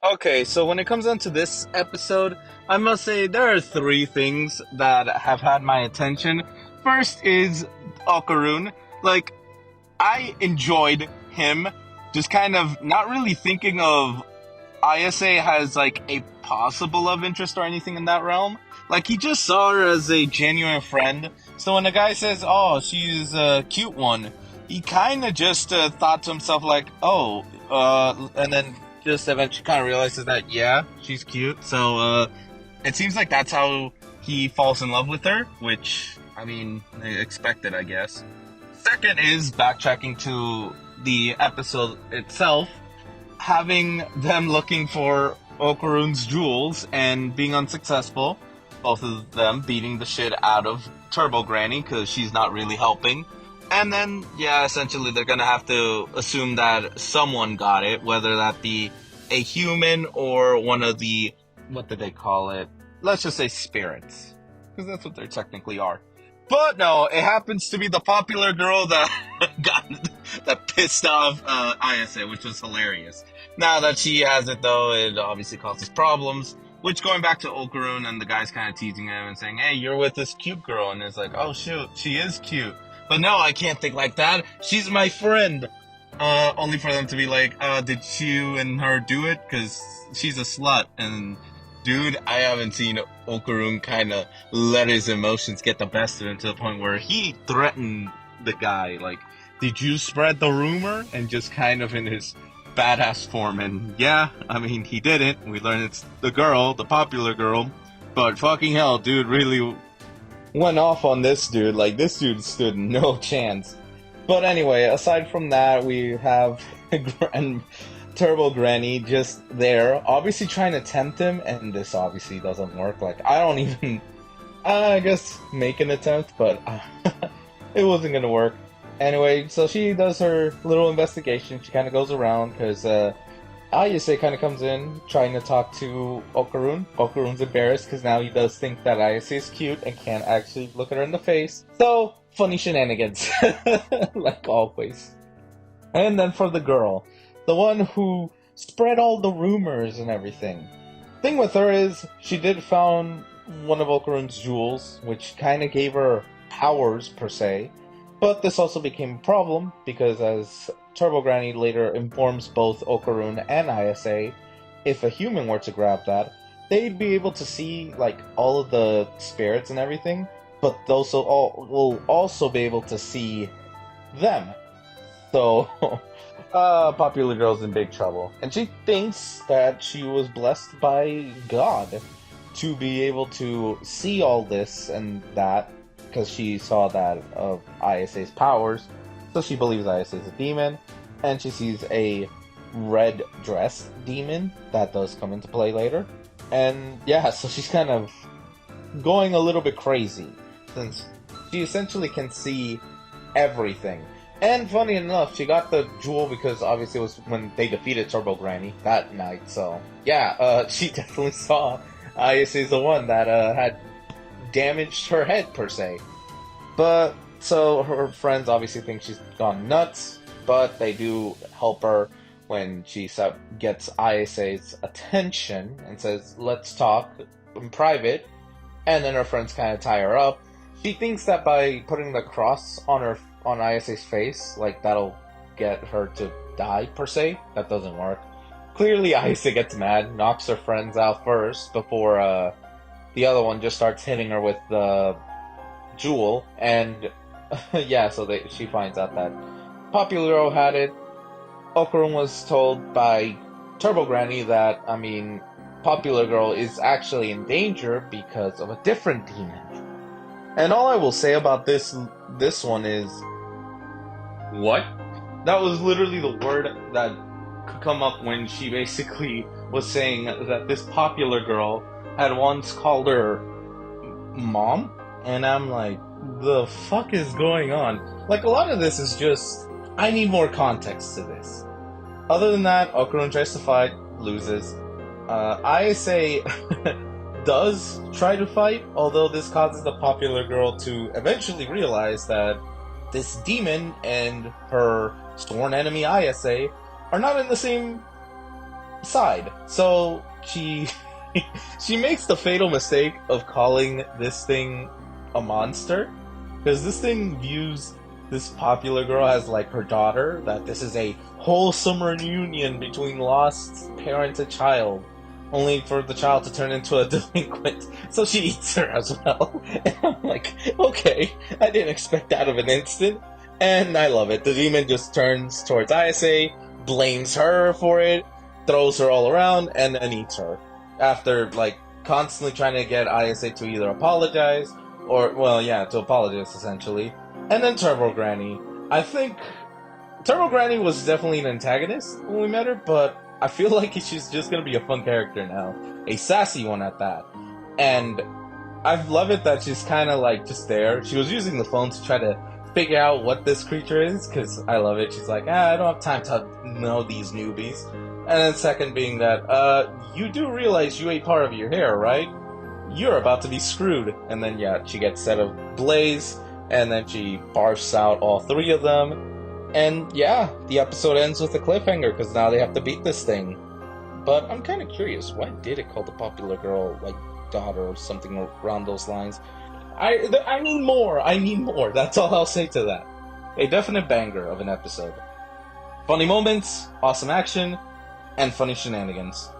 Okay, so when it comes down to this episode, I must say there are three things that have had my attention. First is Okarun. Like, I enjoyed him just kind of not really thinking of Ayase has like a possible love interest or anything in that realm. Like, he just saw her as a genuine friend. So when a guy says, "Oh, she's a cute one," he kind of just thought to himself like, "Oh," and then just eventually kind of realizes that yeah, she's cute. So it seems like that's how he falls in love with her, which I mean, expected, I guess. Second is backtracking to the episode itself, having them looking for Okarun's jewels and being unsuccessful. Both of them beating the shit out of Turbo Granny because she's not really helping. And then, yeah, essentially they're gonna have to assume that someone got it, whether that be a human or one of the, what did they call it? Let's just say spirits. Because that's what they technically are. But no, it happens to be the popular girl that got that pissed off Ayase, which was hilarious. Now that she has it though, it obviously causes problems. Which, going back to Okarun, and the guy's kind of teasing him and saying, "Hey, you're with this cute girl," and it's like, "Oh shoot, she is cute." But no, I can't think like that. She's my friend. Only for them to be like, "Did you and her do it? Because she's a slut." And dude, I haven't seen Okarun kind of let his emotions get the best of him to the point where he threatened the guy. Like, "Did you spread the rumor?" And just kind of in his badass form. And yeah, I mean, he didn't. We learned it's the girl, the popular girl. But fucking hell, dude really went off on this dude. Like, this dude stood no chance. But anyway, aside from that, we have Turbo Granny just there, obviously trying to tempt him, and this obviously doesn't work. Like, I don't even, I guess, make an attempt, but it wasn't gonna work. Anyway, so she does her little investigation. She kind of goes around because Ayase kind of comes in trying to talk to Okarun. Okarun's embarrassed because now he does think that Ayase is cute and can't actually look at her in the face. So, funny shenanigans, like always. And then for the girl, the one who spread all the rumors and everything. Thing with her is, she did found one of Okarun's jewels, which kind of gave her powers, per se. But this also became a problem, because as Turbo Granny later informs both Okarun and Ayase, if a human were to grab that, they'd be able to see, like, all of the spirits and everything, but those will also be able to see them. So, popular girl's in big trouble. And she thinks that she was blessed by God to be able to see all this and that, because she saw that of Ayase's powers. So she believes Ayase is a demon, and she sees a red dress demon that does come into play later. And yeah, so she's kind of going a little bit crazy, since she essentially can see everything. And funny enough, she got the jewel because obviously it was when they defeated Turbo Granny that night. So yeah, she definitely saw Ayase is the one that had damaged her head, per se. But so her friends obviously think she's gone nuts, but they do help her when she gets Ayase's attention and says, "Let's talk in private." And then her friends kind of tie her up. She thinks that by putting the cross on Ayase's face, like, that'll get her to die, per se. That doesn't work. Clearly, Ayase gets mad, knocks her friends out first before the other one just starts hitting her with the jewel. And yeah, so she finds out that Popular Girl had it. Okarun was told by Turbo Granny that, I mean, Popular Girl is actually in danger because of a different demon. And all I will say about this one is, what? That was literally the word that could come up when she basically was saying that this Popular Girl had once called her mom. And I'm like, the fuck is going on? Like, a lot of this is just, I need more context to this. Other than that, Okarun tries to fight, loses. Ayase does try to fight, although this causes the Popular Girl to eventually realize that this demon and her sworn enemy Ayase are not in the same side. So she she makes the fatal mistake of calling this thing a monster because this thing views this popular girl as like her daughter, that this is a wholesome reunion between lost parent and child, only for the child to turn into a delinquent. So she eats her as well. And I'm like, okay, I didn't expect that of an instant. And I love it. The demon just turns towards Ayase, blames her for it, throws her all around, and then eats her. After, like, constantly trying to get Ayase to either apologize, or, well, yeah, to apologize, essentially. And then Turbo Granny. I think Turbo Granny was definitely an antagonist when we met her, but I feel like she's just gonna be a fun character now. A sassy one at that. And I love it that she's kind of, like, just there. She was using the phone to try to figure out what this creature is, because I love it. She's like, I don't have time to know these newbies. And then second being that, you do realize you ate part of your hair, right? You're about to be screwed. And then, yeah, she gets set ablaze, and then she barfs out all three of them. And, yeah, the episode ends with a cliffhanger, because now they have to beat this thing. But I'm kind of curious, why did it call the popular girl, like, daughter or something around those lines? I need more. I need more. That's all I'll say to that. A definite banger of an episode. Funny moments, awesome action, and funny shenanigans.